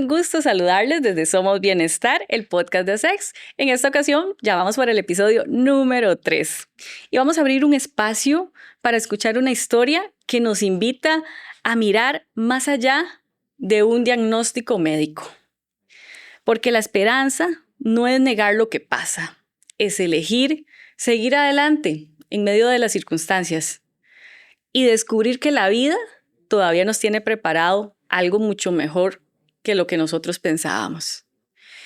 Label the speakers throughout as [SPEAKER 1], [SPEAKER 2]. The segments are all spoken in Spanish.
[SPEAKER 1] un gusto saludarles desde Somos Bienestar, el podcast de Sex. En esta ocasión ya vamos por el episodio número 3 y vamos a abrir un espacio para escuchar una historia que nos invita a mirar más allá de un diagnóstico médico. Porque la esperanza no es negar lo que pasa, es elegir seguir adelante en medio de las circunstancias y descubrir que la vida todavía nos tiene preparado algo mucho mejor que lo que nosotros pensábamos.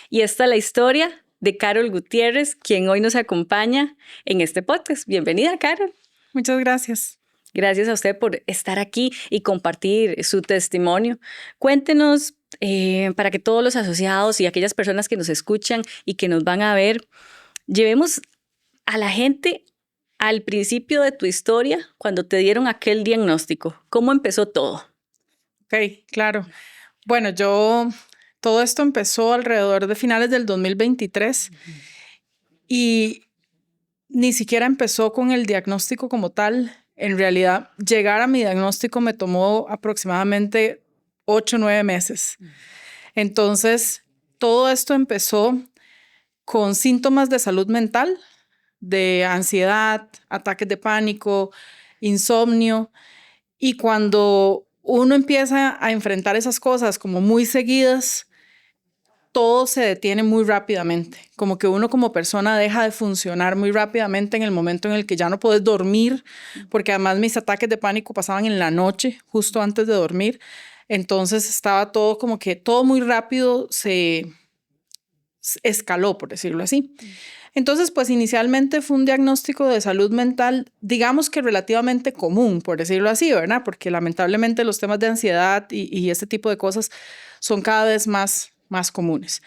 [SPEAKER 1] Y esta es la historia de Carol Gutiérrez, quien hoy nos acompaña en este podcast. Bienvenida, Carol.
[SPEAKER 2] Muchas gracias.
[SPEAKER 1] Gracias a usted por estar aquí y compartir su testimonio. Cuéntenos, para que todos los asociados y aquellas personas que nos escuchan y que nos van a ver, llevemos a la gente al principio de tu historia, cuando te dieron aquel diagnóstico. ¿Cómo empezó todo?
[SPEAKER 2] Ok, claro. Bueno, todo esto empezó alrededor de finales del 2023 y ni siquiera empezó con el diagnóstico como tal. En realidad, llegar a mi diagnóstico me tomó aproximadamente 8 o 9 meses. Entonces, todo esto empezó con síntomas de salud mental, de ansiedad, ataques de pánico, insomnio. Y cuando uno empieza a enfrentar esas cosas como muy seguidas, todo se detiene muy rápidamente. Como que uno como persona deja de funcionar muy rápidamente en el momento en el que ya no puedes dormir, porque además mis ataques de pánico pasaban en la noche, justo antes de dormir. Entonces estaba todo como que todo muy rápido se escaló, por decirlo así. Entonces, pues inicialmente fue un diagnóstico de salud mental, digamos que relativamente común, por decirlo así, ¿verdad? Porque lamentablemente los temas de ansiedad y este tipo de cosas son cada vez más comunes.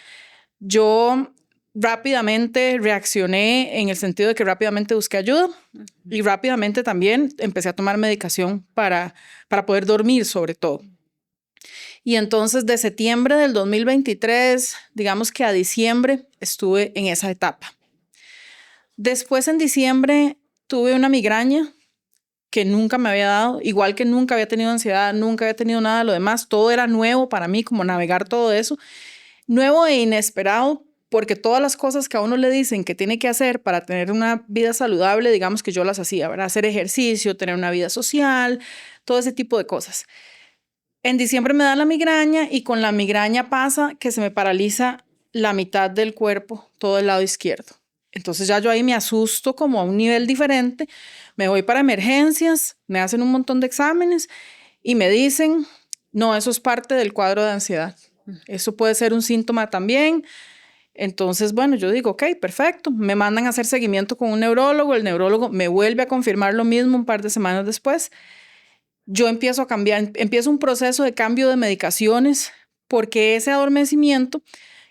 [SPEAKER 2] Yo rápidamente reaccioné en el sentido de que rápidamente busqué ayuda y rápidamente también empecé a tomar medicación para poder dormir sobre todo. Y entonces de septiembre del 2023, digamos que a diciembre, estuve en esa etapa. Después en diciembre tuve una migraña que nunca me había dado, igual que nunca había tenido ansiedad, nunca había tenido nada de lo demás, todo era nuevo para mí, como navegar todo eso, nuevo e inesperado, porque todas las cosas que a uno le dicen que tiene que hacer para tener una vida saludable, digamos que yo las hacía, ¿verdad? Hacer ejercicio, tener una vida social, todo ese tipo de cosas. En diciembre me da la migraña y con la migraña pasa que se me paraliza la mitad del cuerpo, todo el lado izquierdo. Entonces ya yo ahí me asusto como a un nivel diferente, me voy para emergencias, me hacen un montón de exámenes y me dicen, no, eso es parte del cuadro de ansiedad. Eso puede ser un síntoma también. Entonces, bueno, yo digo, ok, perfecto. Me mandan a hacer seguimiento con un neurólogo, el neurólogo me vuelve a confirmar lo mismo un par de semanas después. Yo empiezo a cambiar, empiezo un proceso de cambio de medicaciones porque ese adormecimiento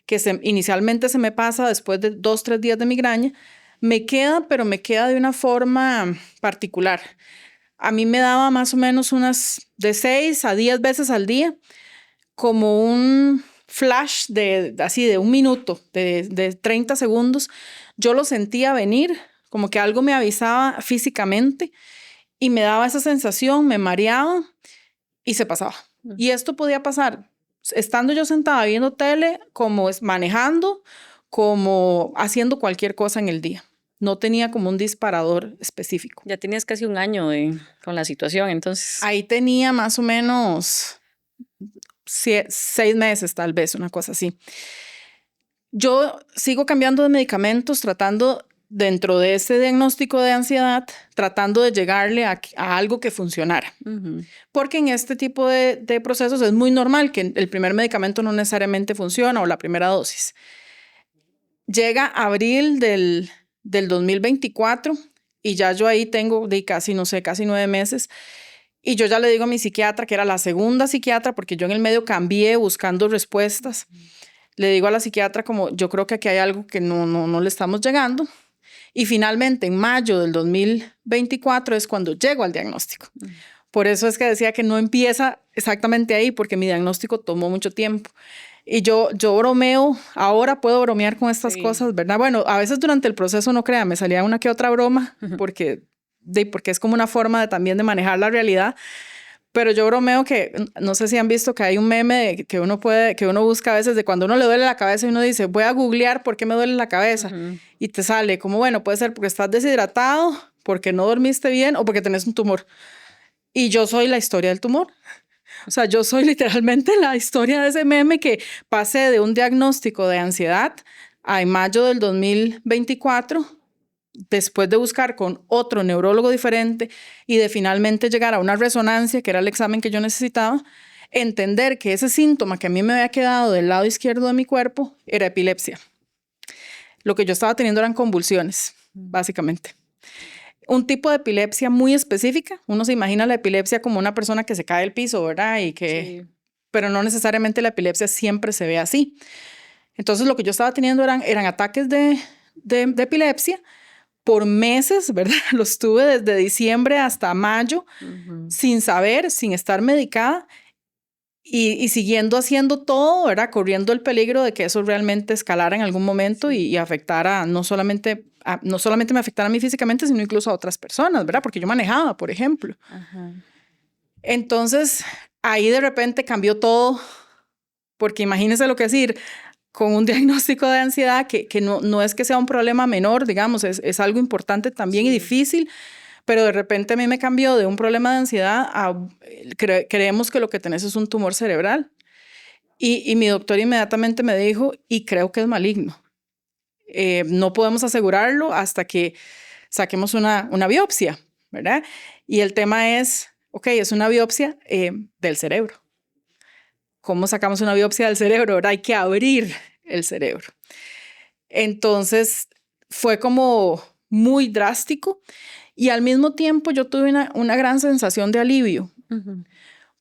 [SPEAKER 2] que inicialmente se me pasa después de 2 o 3 días de migraña, me queda, pero me queda de una forma particular. A mí me daba más o menos unas de 6 a 10 veces al día, como un flash así de 1 minuto, de 30 segundos. Yo lo sentía venir, como que algo me avisaba físicamente y me daba esa sensación, me mareaba y se pasaba. Y esto podía pasar estando yo sentada viendo tele, como manejando, como haciendo cualquier cosa en el día. No tenía como un disparador específico.
[SPEAKER 1] Ya tenías casi un año con la situación, entonces.
[SPEAKER 2] Ahí tenía más o menos 6 meses, tal vez, una cosa así. Yo sigo cambiando de medicamentos, tratando dentro de ese diagnóstico de ansiedad, tratando de llegarle a algo que funcionara. Porque en este tipo de procesos es muy normal que el primer medicamento no necesariamente funciona o la primera dosis. Llega abril del 2024 y ya yo ahí tengo casi 9 meses. Y yo ya le digo a mi psiquiatra, que era la segunda psiquiatra, porque yo en el medio cambié buscando respuestas. Le digo a la psiquiatra como, yo creo que aquí hay algo que no le estamos llegando. Y finalmente, en mayo del 2024 es cuando llego al diagnóstico. Por eso es que decía que no empieza exactamente ahí, porque mi diagnóstico tomó mucho tiempo. Y yo bromeo, ahora puedo bromear con estas cosas, ¿verdad? Bueno, a veces durante el proceso, no crea, me salía una que otra broma, porque es como una forma también de manejar la realidad. Pero yo bromeo que, no sé si han visto que hay un meme que uno busca a veces de cuando uno le duele la cabeza y uno dice, voy a googlear por qué me duele la cabeza. Y te sale como, bueno, puede ser porque estás deshidratado, porque no dormiste bien o porque tenés un tumor. Y yo soy la historia del tumor. O sea, yo soy literalmente la historia de ese meme que pasé de un diagnóstico de ansiedad a en mayo del 2024, después de buscar con otro neurólogo diferente y de finalmente llegar a una resonancia, que era el examen que yo necesitaba, entender que ese síntoma que a mí me había quedado del lado izquierdo de mi cuerpo era epilepsia. Lo que yo estaba teniendo eran convulsiones, básicamente. Un tipo de epilepsia muy específica. Uno se imagina la epilepsia como una persona que se cae del piso, ¿verdad? Sí. Pero no necesariamente la epilepsia siempre se ve así. Entonces lo que yo estaba teniendo eran ataques de epilepsia por meses, ¿verdad? Los tuve desde diciembre hasta mayo, sin saber, sin estar medicada y siguiendo haciendo todo, ¿verdad? Corriendo el peligro de que eso realmente escalara en algún momento y afectara no solamente me afectara a mí físicamente, sino incluso a otras personas, ¿verdad? Porque yo manejaba, por ejemplo. Entonces, ahí de repente cambió todo, porque imagínense lo que es ir con un diagnóstico de ansiedad que no es que sea un problema menor, digamos, es algo importante también y difícil, pero de repente a mí me cambió de un problema de ansiedad a creemos que lo que tenés es un tumor cerebral. Y mi doctor inmediatamente me dijo, y creo que es maligno. No podemos asegurarlo hasta que saquemos una biopsia, ¿verdad? Y el tema es, ok, es una biopsia del cerebro. ¿Cómo sacamos una biopsia del cerebro? ¿Verdad? Hay que abrir el cerebro. Entonces fue como muy drástico y al mismo tiempo yo tuve una gran sensación de alivio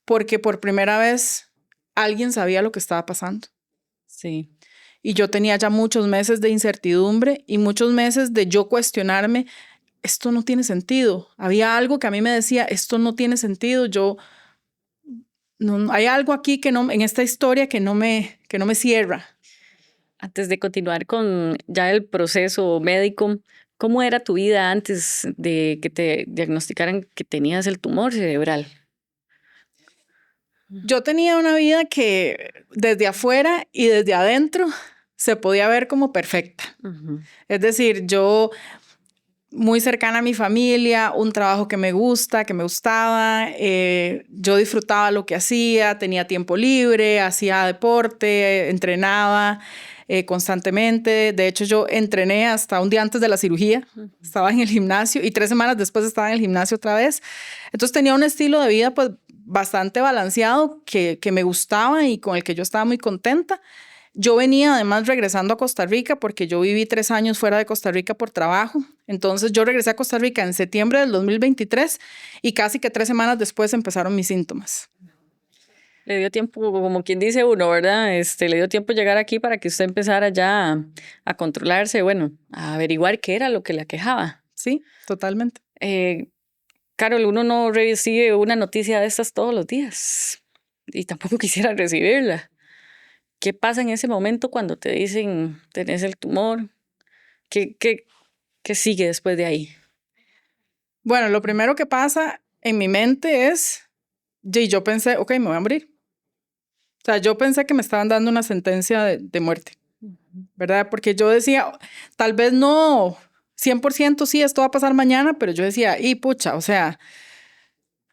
[SPEAKER 2] porque por primera vez alguien sabía lo que estaba pasando.
[SPEAKER 1] Sí.
[SPEAKER 2] Y yo tenía ya muchos meses de incertidumbre y muchos meses de yo cuestionarme, esto no tiene sentido. Había algo que a mí me decía, esto no tiene sentido, hay algo aquí en esta historia que no me cierra.
[SPEAKER 1] Antes de continuar con ya el proceso médico, ¿cómo era tu vida antes de que te diagnosticaran que tenías el tumor cerebral?
[SPEAKER 2] Yo tenía una vida que desde afuera y desde adentro se podía ver como perfecta. Es decir, yo muy cercana a mi familia, un trabajo que me gustaba, yo disfrutaba lo que hacía, tenía tiempo libre, hacía deporte, entrenaba constantemente. De hecho, yo entrené hasta un día antes de la cirugía, estaba en el gimnasio y 3 semanas después estaba en el gimnasio otra vez. Entonces tenía un estilo de vida pues bastante balanceado que me gustaba y con el que yo estaba muy contenta. Yo venía además regresando a Costa Rica porque yo viví 3 años fuera de Costa Rica por trabajo. Entonces yo regresé a Costa Rica en septiembre del 2023 y casi que 3 semanas después empezaron mis síntomas.
[SPEAKER 1] Le dio tiempo, como quien dice uno, ¿verdad? Le dio tiempo llegar aquí para que usted empezara ya a controlarse, bueno, a averiguar qué era lo que le aquejaba.
[SPEAKER 2] Sí, totalmente.
[SPEAKER 1] Carol, uno no recibe una noticia de estas todos los días y tampoco quisiera recibirla. ¿Qué pasa en ese momento cuando te dicen tenés el tumor? ¿Qué sigue después de ahí?
[SPEAKER 2] Bueno, lo primero que pasa en mi mente es, y yo pensé, ok, me voy a morir. O sea, yo pensé que me estaban dando una sentencia de muerte, ¿verdad? Porque yo decía, tal vez no 100% sí, esto va a pasar mañana, pero yo decía, y pucha, o sea,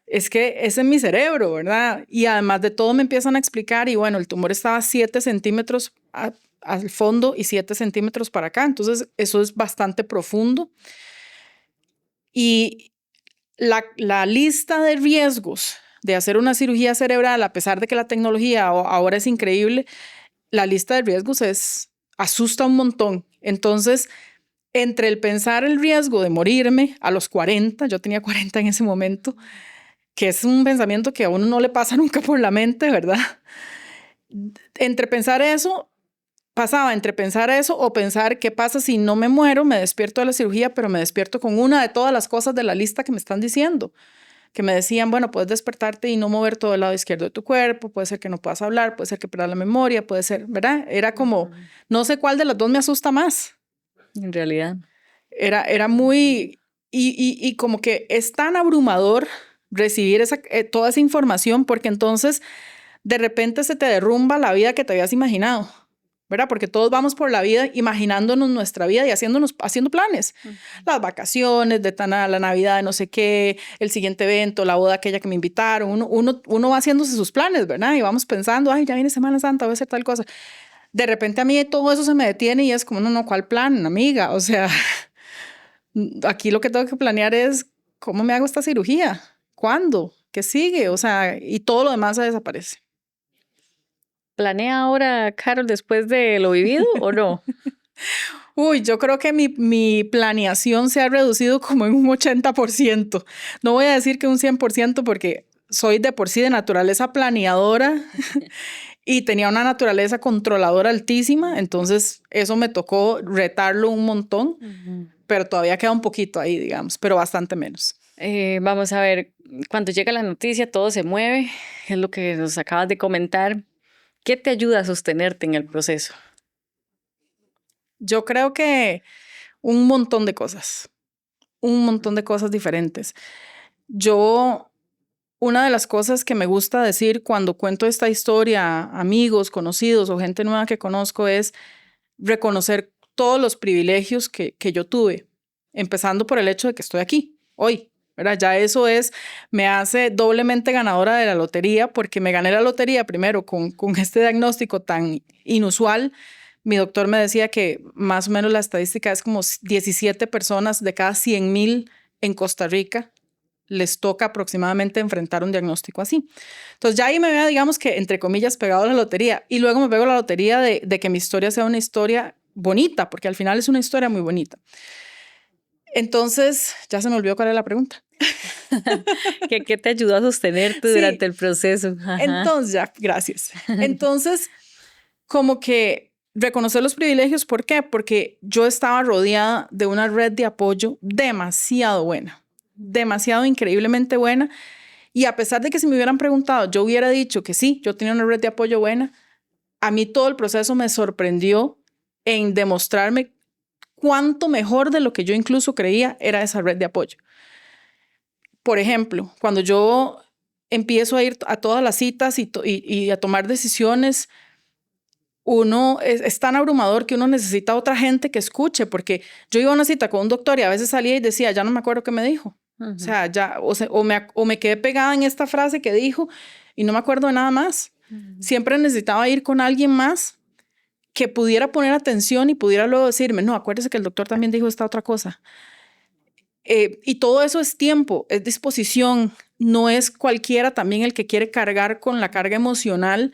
[SPEAKER 2] es que ese es mi cerebro, ¿verdad? Y además de todo me empiezan a explicar y bueno, el tumor estaba 7 centímetros al fondo y 7 centímetros para acá. Entonces, eso es bastante profundo. Y la lista de riesgos de hacer una cirugía cerebral, a pesar de que la tecnología ahora es increíble, la lista de riesgos asusta un montón. Entonces, entre el pensar el riesgo de morirme a los 40, yo tenía 40 en ese momento, que es un pensamiento que a uno no le pasa nunca por la mente, ¿verdad? Pasaba entre pensar eso o pensar qué pasa si no me muero, me despierto de la cirugía, pero me despierto con una de todas las cosas de la lista que me están diciendo. Que me decían, bueno, puedes despertarte y no mover todo el lado izquierdo de tu cuerpo, puede ser que no puedas hablar, puede ser que pierdas la memoria, puede ser, ¿verdad? Era como, no sé cuál de las dos me asusta más.
[SPEAKER 1] En realidad.
[SPEAKER 2] Era muy, y como que es tan abrumador recibir toda esa información, porque entonces de repente se te derrumba la vida que te habías imaginado, ¿verdad? Porque todos vamos por la vida imaginándonos nuestra vida y haciendo planes. Las vacaciones, la Navidad de no sé qué, el siguiente evento, la boda aquella que me invitaron. Uno va haciéndose sus planes, ¿verdad? Y vamos pensando, ay, ya viene Semana Santa, voy a hacer tal cosa. De repente a mí todo eso se me detiene y es como, no, ¿cuál plan, amiga? O sea, aquí lo que tengo que planear es cómo me hago esta cirugía, cuándo, qué sigue, o sea, y todo lo demás se desaparece.
[SPEAKER 1] ¿Planea ahora, Carol, después de lo vivido o no?
[SPEAKER 2] Uy, yo creo que mi planeación se ha reducido como en un 80%. No voy a decir que un 100% porque soy de por sí de naturaleza planeadora y tenía una naturaleza controladora altísima, entonces eso me tocó retarlo un montón, pero todavía queda un poquito ahí, digamos, pero bastante menos.
[SPEAKER 1] Vamos a ver, cuando llega la noticia todo se mueve, es lo que nos acabas de comentar. ¿Qué te ayuda a sostenerte en el proceso?
[SPEAKER 2] Yo creo que un montón de cosas diferentes. Una de las cosas que me gusta decir cuando cuento esta historia a amigos, conocidos o gente nueva que conozco es reconocer todos los privilegios que yo tuve, empezando por el hecho de que estoy aquí hoy, ¿verdad? Ya eso me hace doblemente ganadora de la lotería porque me gané la lotería primero con este diagnóstico tan inusual. Mi doctor me decía que más o menos la estadística es como 17 personas de cada 100,000 en Costa Rica les toca aproximadamente enfrentar un diagnóstico así. Entonces ya ahí me veo, digamos que entre comillas, pegado a la lotería y luego me pego la lotería de que mi historia sea una historia bonita, porque al final es una historia muy bonita. Entonces, ya se me olvidó cuál era la pregunta.
[SPEAKER 1] ¿Qué te ayudó a sostenerte durante el proceso? Ajá.
[SPEAKER 2] Entonces, ya, gracias. Entonces, como que reconocer los privilegios, ¿por qué? Porque yo estaba rodeada de una red de apoyo demasiado buena, demasiado increíblemente buena. Y a pesar de que si me hubieran preguntado, yo hubiera dicho que sí, yo tenía una red de apoyo buena, a mí todo el proceso me sorprendió en demostrarme cuánto mejor de lo que yo incluso creía era esa red de apoyo. Por ejemplo, cuando yo empiezo a ir a todas las citas y a tomar decisiones, uno es tan abrumador que uno necesita a otra gente que escuche, porque yo iba a una cita con un doctor y a veces salía y decía, ya no me acuerdo qué me dijo. O sea, o me quedé pegada en esta frase que dijo y no me acuerdo de nada más. Siempre necesitaba ir con alguien más que pudiera poner atención y pudiera luego decirme, no, acuérdese que el doctor también dijo esta otra cosa. Y todo eso es tiempo, es disposición, no es cualquiera también el que quiere cargar con la carga emocional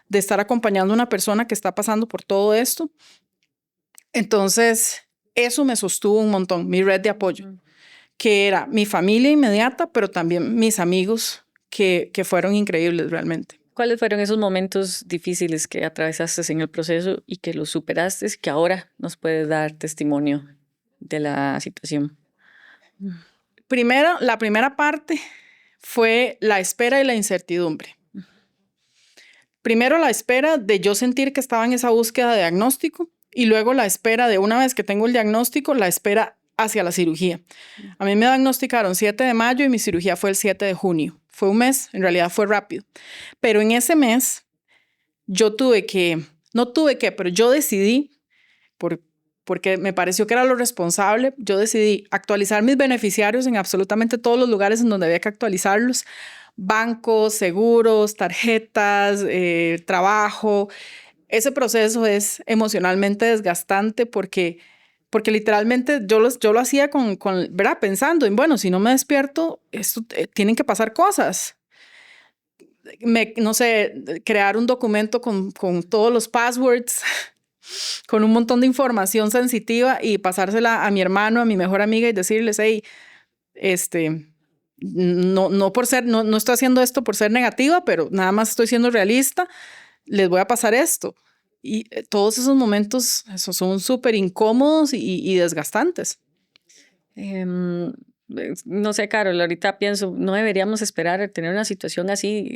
[SPEAKER 2] de estar acompañando a una persona que está pasando por todo esto. Entonces, eso me sostuvo un montón, mi red de apoyo, que era mi familia inmediata, pero también mis amigos que fueron increíbles realmente.
[SPEAKER 1] ¿Cuáles fueron esos momentos difíciles que atravesaste en el proceso y que los superaste y que ahora nos puedes dar testimonio de la situación?
[SPEAKER 2] Primero, la primera parte fue la espera y la incertidumbre. Primero la espera de yo sentir que estaba en esa búsqueda de diagnóstico y luego la espera de una vez que tengo el diagnóstico, la espera hacia la cirugía. A mí me diagnosticaron 7 de mayo y mi cirugía fue el 7 de junio. Fue un mes, en realidad fue rápido. Pero en ese mes pero yo decidí, porque me pareció que era lo responsable, yo decidí actualizar mis beneficiarios en absolutamente todos los lugares en donde había que actualizarlos. Bancos, seguros, tarjetas, trabajo. Ese proceso es emocionalmente desgastante porque literalmente yo lo hacía ¿verdad? Pensando en, bueno, si no me despierto, tienen que pasar cosas. No sé, crear un documento con todos los passwords, con un montón de información sensitiva y pasársela a mi hermano, a mi mejor amiga y decirles, hey, no estoy haciendo esto por ser negativa, pero nada más estoy siendo realista, les voy a pasar esto. Y todos esos momentos son súper incómodos y desgastantes.
[SPEAKER 1] No sé, Carol, ahorita pienso, no deberíamos esperar a tener una situación así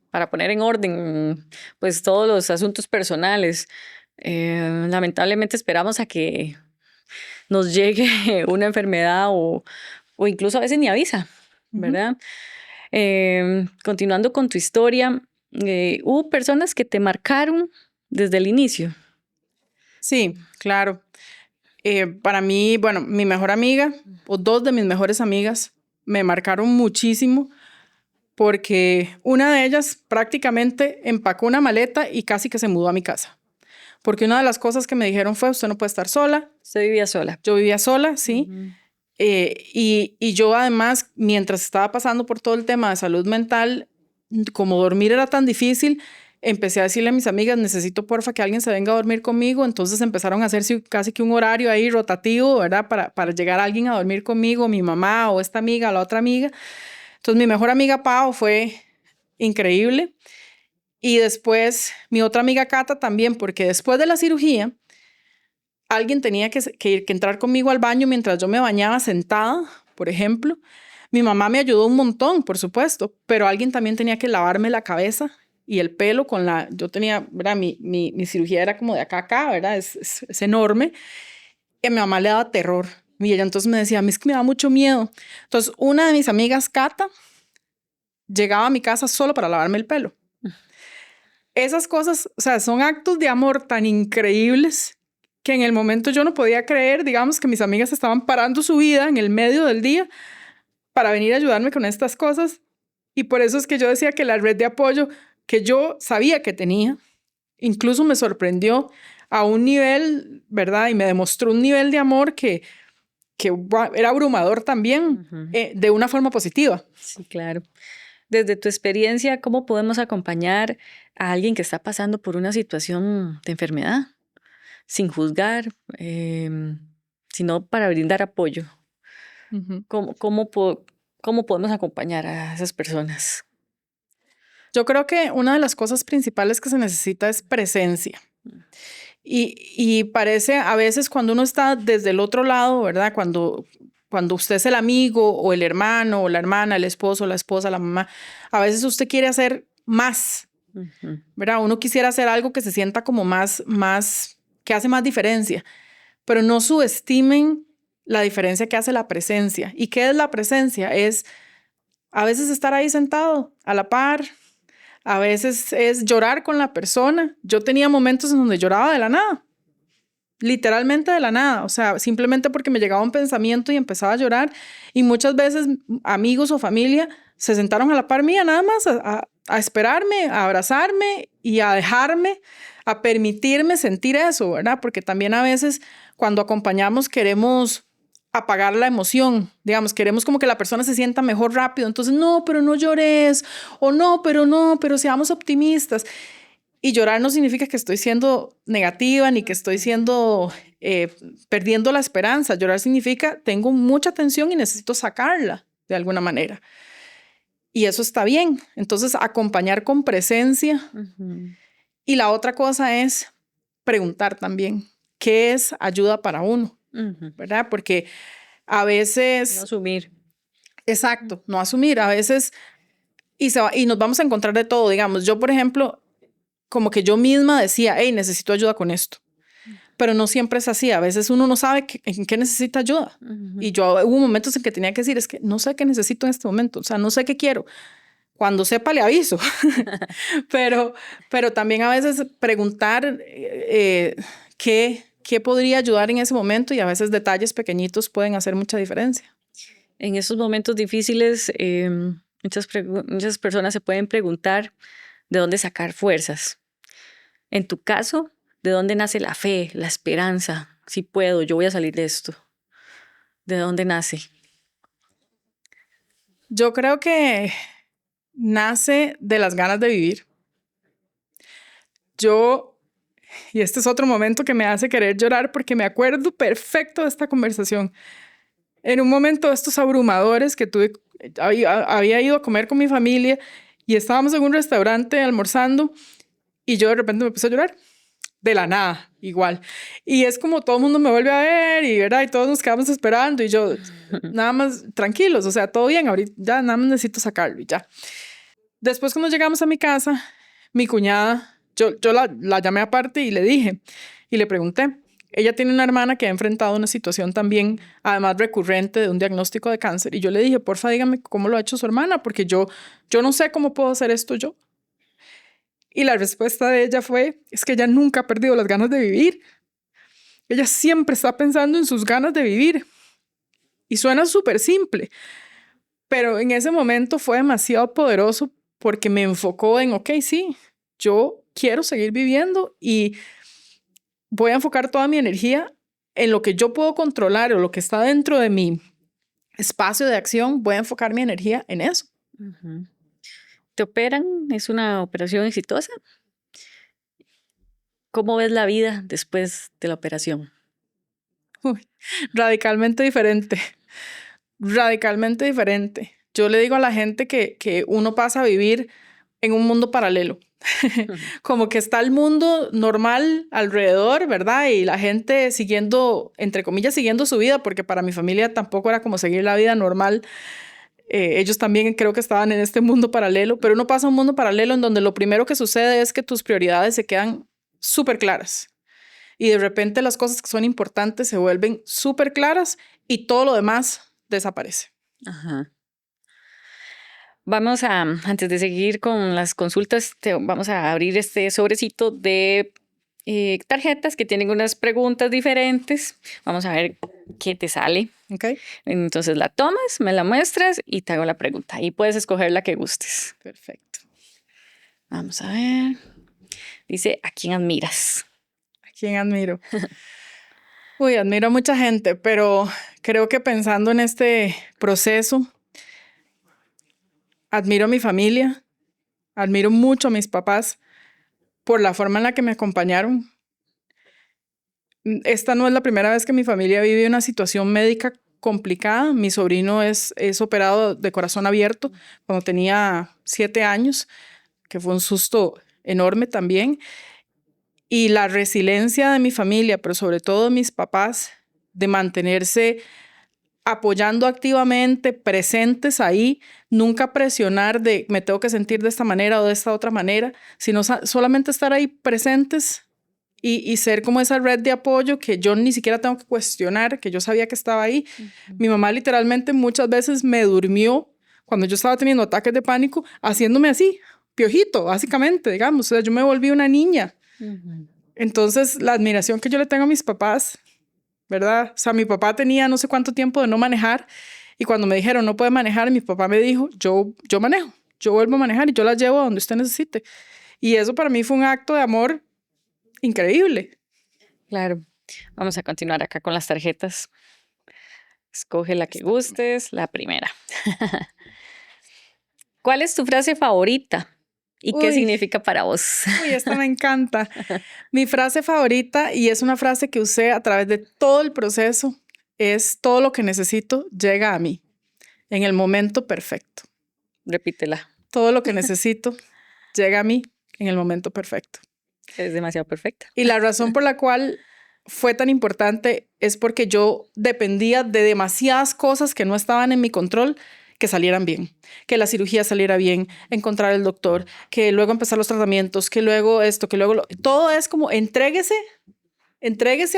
[SPEAKER 1] para poner en orden pues todos los asuntos personales. Lamentablemente esperamos a que nos llegue una enfermedad o incluso a veces ni avisa. ¿verdad? Continuando con tu historia, ¿hubo personas que te marcaron desde el inicio?
[SPEAKER 2] Sí, claro. Para mí, bueno, mi mejor amiga o dos de mis mejores amigas me marcaron muchísimo porque una de ellas prácticamente empacó una maleta y casi que se mudó a mi casa. Porque una de las cosas que me dijeron fue, usted no puede estar sola.
[SPEAKER 1] ¿Usted vivía sola?
[SPEAKER 2] Yo vivía sola, sí. Y yo además, mientras estaba pasando por todo el tema de salud mental, como dormir era tan difícil, empecé a decirle a mis amigas, necesito porfa que alguien se venga a dormir conmigo. Entonces empezaron a hacerse casi que un horario ahí rotativo, ¿verdad? Para llegar a alguien a dormir conmigo, mi mamá o esta amiga o la otra amiga. Entonces mi mejor amiga Pau fue increíble. Y después mi otra amiga Cata también, porque después de la cirugía, alguien tenía que entrar conmigo al baño mientras yo me bañaba sentada, por ejemplo. Mi mamá me ayudó un montón, por supuesto, pero alguien también tenía que lavarme la cabeza y el pelo con la... Yo tenía, ¿verdad? Mi cirugía era como de acá a acá, ¿verdad? Es enorme. Y a mi mamá le daba terror. Y ella entonces me decía, a mí es que me da mucho miedo. Entonces, una de mis amigas, Cata, llegaba a mi casa solo para lavarme el pelo. Esas cosas, o sea, son actos de amor tan increíbles que en el momento yo no podía creer, digamos, que mis amigas estaban parando su vida en el medio del día para venir a ayudarme con estas cosas. Y por eso es que yo decía que la red de apoyo que yo sabía que tenía, incluso me sorprendió a un nivel, ¿verdad? Y me demostró un nivel de amor que era abrumador también, de una forma positiva.
[SPEAKER 1] Sí, claro. Desde tu experiencia, ¿cómo podemos acompañar a alguien que está pasando por una situación de enfermedad? Sin juzgar, sino para brindar apoyo.
[SPEAKER 2] Ujú.
[SPEAKER 1] ¿Cómo podemos acompañar a esas personas?
[SPEAKER 2] Yo creo que una de las cosas principales que se necesita es presencia. Y parece a veces cuando uno está desde el otro lado, ¿verdad? Cuando usted es el amigo o el hermano o la hermana, el esposo, la esposa, la mamá, a veces usted quiere hacer más, ¿verdad? Uno quisiera hacer algo que se sienta como más, que hace más diferencia, pero no subestimen la diferencia que hace la presencia. ¿Y qué es la presencia? Es a veces estar ahí sentado a la par, a veces es llorar con la persona. Yo tenía momentos en donde lloraba de la nada, literalmente de la nada, o sea, simplemente porque me llegaba un pensamiento y empezaba a llorar. Y muchas veces amigos o familia se sentaron a la par mía nada más a esperarme, a abrazarme y a dejarme, a permitirme sentir eso, ¿verdad? Porque también a veces cuando acompañamos queremos apagar la emoción, digamos, queremos como que la persona se sienta mejor rápido, entonces no, pero no llores, o no, pero seamos optimistas. Y llorar no significa que estoy siendo negativa ni que estoy siendo perdiendo la esperanza. Llorar significa tengo mucha tensión y necesito sacarla de alguna manera. Y eso está bien. Entonces, acompañar con presencia. Y la otra cosa es preguntar también, ¿qué es ayuda para uno? ¿Verdad? Porque a veces...
[SPEAKER 1] No asumir.
[SPEAKER 2] Exacto, no asumir. A veces... Y nos vamos a encontrar de todo, digamos. Yo, por ejemplo, como que yo misma decía, hey, necesito ayuda con esto. Pero no siempre es así. A veces uno no sabe en qué necesita ayuda. Y yo hubo momentos en que tenía que decir, es que no sé qué necesito en este momento. O sea, no sé qué quiero. Cuando sepa, le aviso. pero también a veces preguntar qué podría ayudar en ese momento y a veces detalles pequeñitos pueden hacer mucha diferencia.
[SPEAKER 1] En esos momentos difíciles, muchas personas se pueden preguntar de dónde sacar fuerzas. En tu caso, ¿de dónde nace la fe, la esperanza? Si puedo, yo voy a salir de esto. ¿De dónde nace?
[SPEAKER 2] Yo creo que nace de las ganas de vivir. Y este es otro momento que me hace querer llorar porque me acuerdo perfecto de esta conversación. En un momento de estos abrumadores que tuve, había ido a comer con mi familia y estábamos en un restaurante almorzando y yo de repente me puse a llorar. De la nada, igual. Y es como todo el mundo me vuelve a ver y, ¿verdad? Y todos nos quedamos esperando y yo, nada más tranquilos, o sea, todo bien, ahorita ya nada más necesito sacarlo y ya. Después cuando llegamos a mi casa, mi cuñada, yo la llamé aparte y le dije, y le pregunté, ella tiene una hermana que ha enfrentado una situación también, además recurrente, de un diagnóstico de cáncer. Y yo le dije, porfa, dígame cómo lo ha hecho su hermana, porque yo no sé cómo puedo hacer esto yo. Y la respuesta de ella fue, es que ella nunca ha perdido las ganas de vivir. Ella siempre está pensando en sus ganas de vivir. Y suena súper simple, pero en ese momento fue demasiado poderoso porque me enfocó en, ok, sí, yo quiero seguir viviendo y voy a enfocar toda mi energía en lo que yo puedo controlar o lo que está dentro de mi espacio de acción. Voy a enfocar mi energía en eso.
[SPEAKER 1] Ujú. ¿Te operan? ¿Es una operación exitosa? ¿Cómo ves la vida después de la operación?
[SPEAKER 2] Uy, radicalmente diferente, radicalmente diferente. Yo le digo a la gente que uno pasa a vivir en un mundo paralelo. Como que está el mundo normal alrededor, ¿verdad? Y la gente siguiendo, entre comillas, siguiendo su vida, porque para mi familia tampoco era como seguir la vida normal. Ellos también creo que estaban en este mundo paralelo, pero uno pasa a un mundo paralelo en donde lo primero que sucede es que tus prioridades se quedan súper claras. Y de repente las cosas que son importantes se vuelven súper claras y todo lo demás desaparece.
[SPEAKER 1] Ajá. Vamos a, antes de seguir con las consultas, vamos a abrir este sobrecito de tarjetas que tienen unas preguntas diferentes. Vamos a ver qué te sale.
[SPEAKER 2] ¿Ok?
[SPEAKER 1] Entonces la tomas, me la muestras y te hago la pregunta. Y puedes escoger la que gustes.
[SPEAKER 2] Perfecto.
[SPEAKER 1] Vamos a ver. Dice, ¿a quién admiras?
[SPEAKER 2] ¿A quién admiro? Uy, admiro a mucha gente, pero creo que pensando en este proceso, admiro a mi familia, admiro mucho a mis papás por la forma en la que me acompañaron. Esta no es la primera vez que mi familia vive una situación médica complicada. Mi sobrino es operado de corazón abierto cuando tenía 7 años, que fue un susto enorme también. Y la resiliencia de mi familia, pero sobre todo de mis papás, de mantenerse apoyando activamente, presentes ahí, nunca presionar de me tengo que sentir de esta manera o de esta otra manera, sino solamente estar ahí presentes y ser como esa red de apoyo que yo ni siquiera tengo que cuestionar, que yo sabía que estaba ahí. Mi mamá literalmente muchas veces me durmió cuando yo estaba teniendo ataques de pánico, haciéndome así, piojito, básicamente, digamos. O sea, yo me volví una niña. Entonces, la admiración que yo le tengo a mis papás, ¿verdad? O sea, mi papá tenía no sé cuánto tiempo de no manejar y cuando me dijeron no puede manejar, mi papá me dijo, yo manejo, yo vuelvo a manejar y yo la llevo a donde usted necesite. Y eso para mí fue un acto de amor increíble.
[SPEAKER 1] Claro. Vamos a continuar acá con las tarjetas. Escoge la que gustes, la primera. ¿Cuál es tu frase favorita? ¿Y qué
[SPEAKER 2] Uy,
[SPEAKER 1] significa para vos?
[SPEAKER 2] esta me encanta. Mi frase favorita, y es una frase que usé a través de todo el proceso, es todo lo que necesito llega a mí en el momento perfecto.
[SPEAKER 1] Repítela.
[SPEAKER 2] Todo lo que necesito llega a mí en el momento perfecto.
[SPEAKER 1] Es demasiado perfecta.
[SPEAKER 2] Y la razón por la cual fue tan importante es porque yo dependía de demasiadas cosas que no estaban en mi control que salieran bien, que la cirugía saliera bien, encontrar el doctor, que luego empezar los tratamientos, que luego esto, que luego todo es como entréguese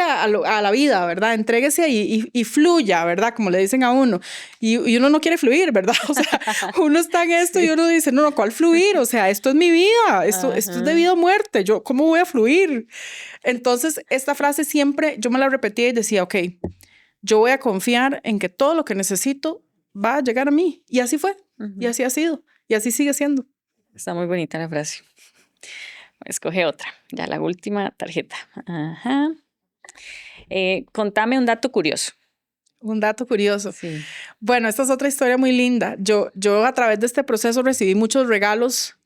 [SPEAKER 2] a la vida, ¿verdad? Entréguese y fluya, ¿verdad? Como le dicen a uno. Y uno no quiere fluir, ¿verdad? O sea, uno está en esto y uno dice, no, ¿cuál fluir? O sea, esto es mi vida, esto es de vida o muerte. ¿Cómo voy a fluir? Entonces, esta frase siempre yo me la repetía y decía, ok, yo voy a confiar en que todo lo que necesito va a llegar a mí. Y así fue. Y así ha sido. Y así sigue siendo.
[SPEAKER 1] Está muy bonita la frase. Escoge otra. Ya la última tarjeta. Ajá. Contame un dato curioso.
[SPEAKER 2] Un dato curioso.
[SPEAKER 1] Sí.
[SPEAKER 2] Bueno, esta es otra historia muy linda. Yo a través de este proceso recibí muchos regalos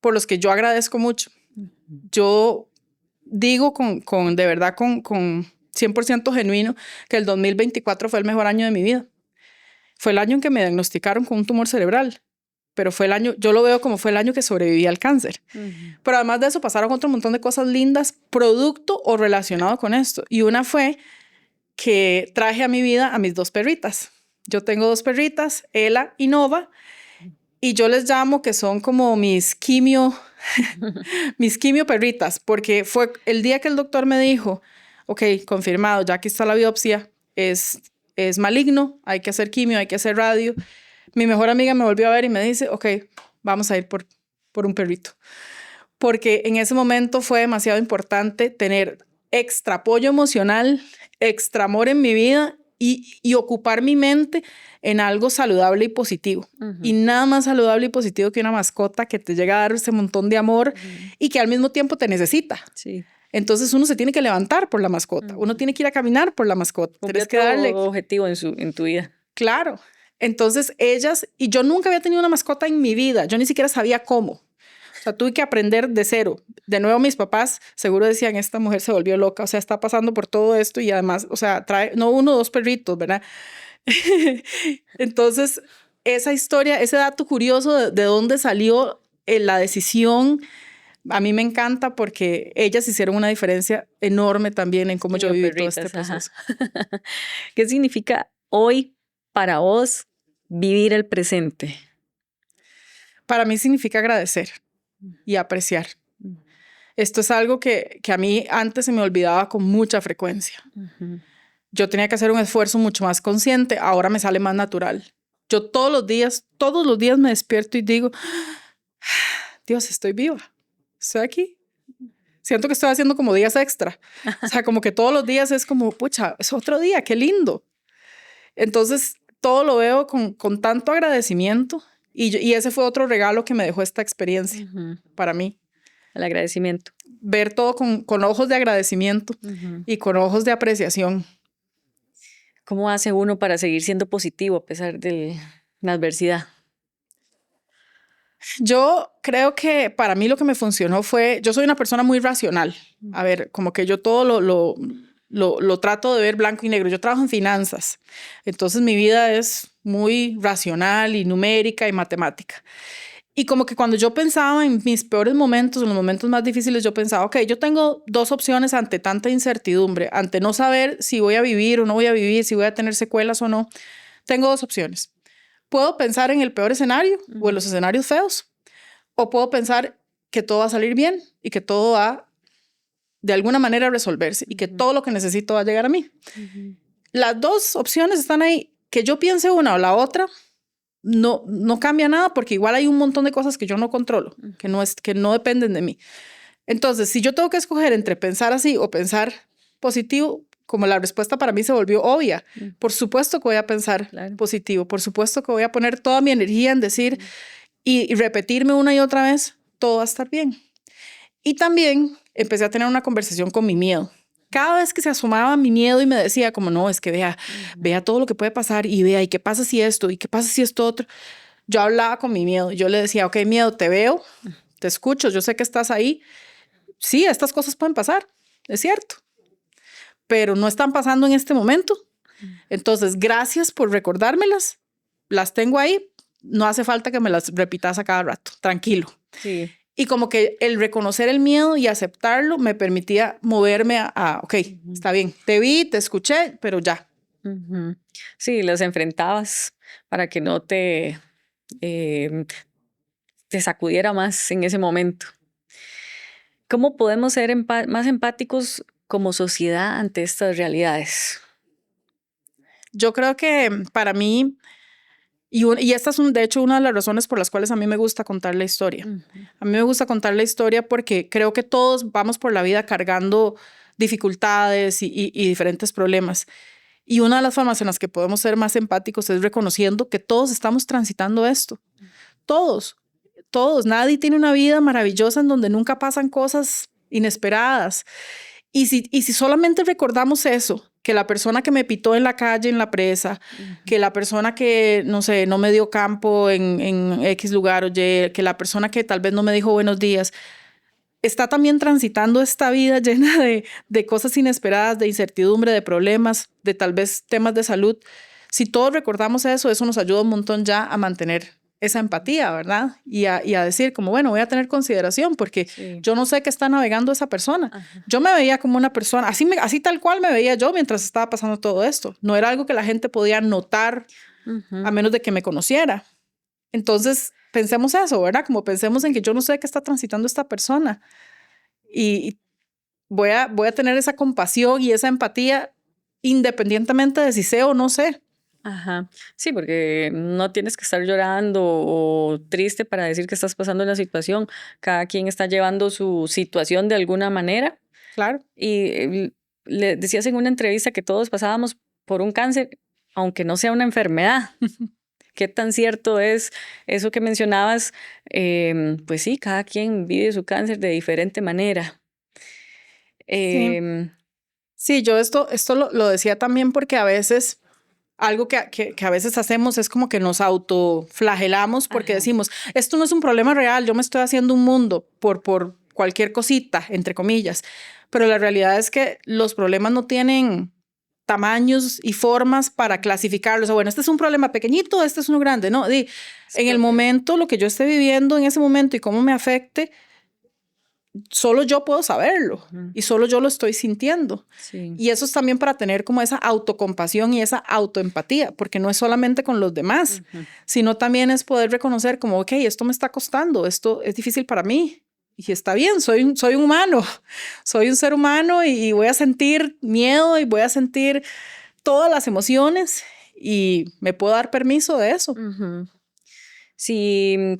[SPEAKER 2] por los que yo agradezco mucho. Yo digo de verdad con 100% genuino que el 2024 fue el mejor año de mi vida. Fue el año en que me diagnosticaron con un tumor cerebral, pero fue el año, yo lo veo como fue el año que sobreviví al cáncer. Pero además de eso pasaron otro montón de cosas lindas, producto o relacionado con esto. Y una fue que traje a mi vida a mis 2 perritas. Yo tengo 2 perritas, Ela y Nova, Y yo les llamo que son como mis quimio perritas, porque fue el día que el doctor me dijo, ok, confirmado, ya que está la biopsia, es maligno, hay que hacer quimio, hay que hacer radio. Mi mejor amiga me volvió a ver y me dice, ok, vamos a ir por un perrito. Porque en ese momento fue demasiado importante tener extra apoyo emocional, extra amor en mi vida y ocupar mi mente en algo saludable y positivo. Y nada más saludable y positivo que una mascota que te llega a dar ese montón de amor y que al mismo tiempo te necesita.
[SPEAKER 1] Sí.
[SPEAKER 2] Entonces uno se tiene que levantar por la mascota, uno tiene que ir a caminar por la mascota.
[SPEAKER 1] Tienes
[SPEAKER 2] que darle
[SPEAKER 1] objetivo en tu vida.
[SPEAKER 2] Claro. Entonces ellas, y yo nunca había tenido una mascota en mi vida, yo ni siquiera sabía cómo. O sea, tuve que aprender de cero. De nuevo, mis papás seguro decían, esta mujer se volvió loca, o sea, está pasando por todo esto y además, o sea, trae, no uno o dos perritos, ¿verdad? Entonces, esa historia, ese dato curioso de dónde salió la decisión, a mí me encanta porque ellas hicieron una diferencia enorme también en cómo yo viví todo este proceso.
[SPEAKER 1] ¿Qué significa hoy para vos vivir el presente?
[SPEAKER 2] Para mí significa agradecer y apreciar. Esto es algo que a mí antes se me olvidaba con mucha frecuencia. Yo tenía que hacer un esfuerzo mucho más consciente, ahora me sale más natural. Yo todos los días me despierto y digo, Dios, estoy viva, estoy aquí. Siento que estoy haciendo como días extra. O sea, como que todos los días es como, pucha, es otro día, qué lindo. Entonces, todo lo veo con tanto agradecimiento y ese fue otro regalo que me dejó esta experiencia para mí.
[SPEAKER 1] El agradecimiento.
[SPEAKER 2] Ver todo con ojos de agradecimiento y con ojos de apreciación.
[SPEAKER 1] ¿Cómo hace uno para seguir siendo positivo a pesar de la adversidad?
[SPEAKER 2] Yo creo que para mí lo que me funcionó fue, yo soy una persona muy racional. A ver, como que yo todo lo trato de ver blanco y negro. Yo trabajo en finanzas, entonces mi vida es muy racional y numérica y matemática. Y como que cuando yo pensaba en mis peores momentos, en los momentos más difíciles, yo pensaba, ok, yo tengo dos opciones ante tanta incertidumbre, ante no saber si voy a vivir o no voy a vivir, si voy a tener secuelas o no. Tengo dos opciones. Puedo pensar en el peor escenario o en los escenarios feos, o puedo pensar que todo va a salir bien y que todo va de alguna manera a resolverse y que todo lo que necesito va a llegar a mí. Las dos opciones están ahí. Que yo piense una o la otra, no cambia nada porque igual hay un montón de cosas que yo no controlo, que no dependen de mí. Entonces, si yo tengo que escoger entre pensar así o pensar positivo, como la respuesta para mí se volvió obvia, por supuesto que voy a pensar positivo, por supuesto que voy a poner toda mi energía en decir y repetirme una y otra vez, todo va a estar bien. Y también empecé a tener una conversación con mi miedo. Cada vez que se asomaba mi miedo y me decía como, no, es que vea todo lo que puede pasar y vea, ¿y qué pasa si esto? ¿Y qué pasa si esto otro? Yo hablaba con mi miedo. Yo le decía, ok, miedo, te veo, te escucho, yo sé que estás ahí. Sí, estas cosas pueden pasar, es cierto, pero no están pasando en este momento. Entonces, gracias por recordármelas. Las tengo ahí. No hace falta que me las repitas a cada rato. Tranquilo.
[SPEAKER 1] Sí.
[SPEAKER 2] Y como que el reconocer el miedo y aceptarlo me permitía moverme ok, está bien, te vi, te escuché, pero ya.
[SPEAKER 1] Sí, los enfrentabas para que no te sacudiera más en ese momento. ¿Cómo podemos ser más empáticos como sociedad ante estas realidades?
[SPEAKER 2] Yo creo que para mí, y esta es de hecho una de las razones por las cuales a mí me gusta contar la historia. A mí me gusta contar la historia porque creo que todos vamos por la vida cargando dificultades y diferentes problemas. Y una de las formas en las que podemos ser más empáticos es reconociendo que todos estamos transitando esto. Todos. Nadie tiene una vida maravillosa en donde nunca pasan cosas inesperadas. Y si solamente recordamos eso, que la persona que me pitó en la calle, en la presa, que la persona que, no sé, no me dio campo en X lugar o Y, que la persona que tal vez no me dijo buenos días, está también transitando esta vida llena de cosas inesperadas, de incertidumbre, de problemas, de tal vez temas de salud. Si todos recordamos eso, eso nos ayuda un montón ya a mantener esa empatía, ¿verdad? Y a decir como, bueno, voy a tener consideración porque yo no sé qué está navegando esa persona. Yo me veía como una persona, así tal cual me veía yo mientras estaba pasando todo esto. No era algo que la gente podía notar a menos de que me conociera. Entonces, pensemos eso, ¿verdad? Como pensemos en que yo no sé qué está transitando esta persona y voy a tener esa compasión y esa empatía independientemente de si sé o no sé.
[SPEAKER 1] Ajá. Sí, porque no tienes que estar llorando o triste para decir que estás pasando una situación. Cada quien está llevando su situación de alguna manera.
[SPEAKER 2] Claro.
[SPEAKER 1] Y le decías en una entrevista que todos pasábamos por un cáncer, aunque no sea una enfermedad. ¿Qué tan cierto es eso que mencionabas? Pues sí, cada quien vive su cáncer de diferente manera.
[SPEAKER 2] Sí.
[SPEAKER 1] Em,
[SPEAKER 2] Sí, yo esto lo decía también porque a veces algo que a veces hacemos es como que nos autoflagelamos porque
[SPEAKER 1] ajá.
[SPEAKER 2] decimos, esto no es un problema real, yo me estoy haciendo un mundo por cualquier cosita, entre comillas. Pero la realidad es que los problemas no tienen tamaños y formas para clasificarlos. O bueno, este es un problema pequeñito, este es uno grande. No,
[SPEAKER 1] Es
[SPEAKER 2] en el
[SPEAKER 1] correcto.
[SPEAKER 2] momento, lo que yo esté viviendo en ese momento y cómo me afecte, solo yo puedo saberlo
[SPEAKER 1] Ujú.
[SPEAKER 2] y solo yo lo estoy sintiendo.
[SPEAKER 1] Sí.
[SPEAKER 2] Y eso es también para tener como esa autocompasión y esa autoempatía, porque no es solamente con los demás,
[SPEAKER 1] Ujú.
[SPEAKER 2] sino también es poder reconocer como, ok, esto me está costando, esto es difícil para mí. Y está bien, soy un humano, soy un ser humano y voy a sentir miedo y voy a sentir todas las emociones y me puedo dar permiso de eso.
[SPEAKER 1] Ujú. Si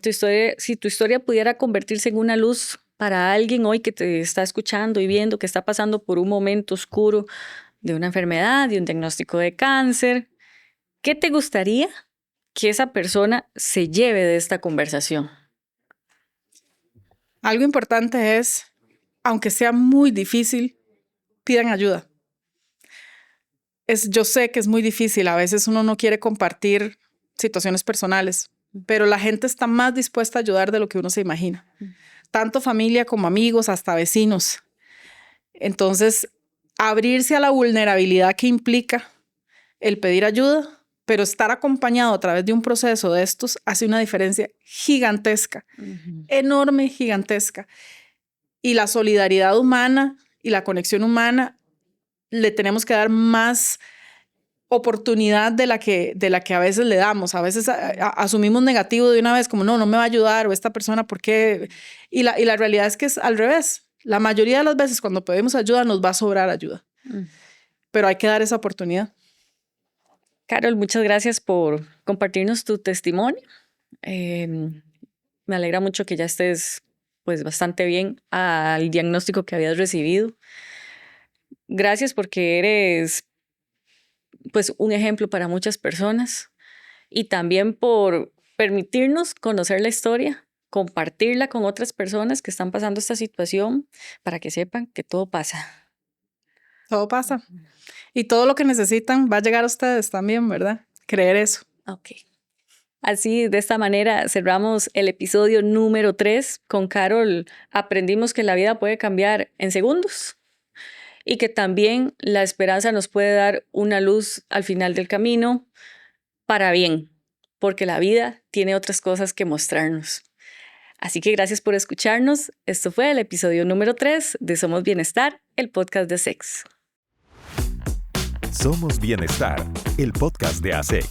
[SPEAKER 1] tu historia pudiera convertirse en una luz para alguien hoy que te está escuchando y viendo que está pasando por un momento oscuro de una enfermedad, de un diagnóstico de cáncer, ¿qué te gustaría que esa persona se lleve de esta conversación?
[SPEAKER 2] Algo importante es, aunque sea muy difícil, pidan ayuda. Yo sé que es muy difícil, a veces uno no quiere compartir situaciones personales, pero la gente está más dispuesta a ayudar de lo que uno se imagina, tanto familia como amigos, hasta vecinos. Entonces, abrirse a la vulnerabilidad que implica el pedir ayuda, pero estar acompañado a través de un proceso de estos hace una diferencia gigantesca,
[SPEAKER 1] Ujú.
[SPEAKER 2] enorme, gigantesca. Y la solidaridad humana y la conexión humana le tenemos que dar más oportunidad de la que a veces le damos. A veces asumimos negativo de una vez, como no me va a ayudar o esta persona, ¿por qué? Y la realidad es que es al revés. La mayoría de las veces cuando pedimos ayuda nos va a sobrar ayuda,
[SPEAKER 1] Mm.
[SPEAKER 2] pero hay que dar esa oportunidad.
[SPEAKER 1] Carol, muchas gracias por compartirnos tu testimonio. Em, Me alegra mucho que ya estés pues bastante bien al diagnóstico que habías recibido. Gracias porque eres pues un ejemplo para muchas personas y también por permitirnos conocer la historia, compartirla con otras personas que están pasando esta situación para que sepan que todo pasa.
[SPEAKER 2] Todo pasa. Y todo lo que necesitan va a llegar a ustedes también, ¿verdad? Creer eso.
[SPEAKER 1] Ok. Así, de esta manera, cerramos el episodio número 3. Con Carol aprendimos que la vida puede cambiar en segundos y que también la esperanza nos puede dar una luz al final del camino para bien, porque la vida tiene otras cosas que mostrarnos. Así que gracias por escucharnos. Esto fue el episodio número 3 de Somos Bienestar, el podcast de Sex.
[SPEAKER 3] Somos Bienestar, el podcast de ASEX.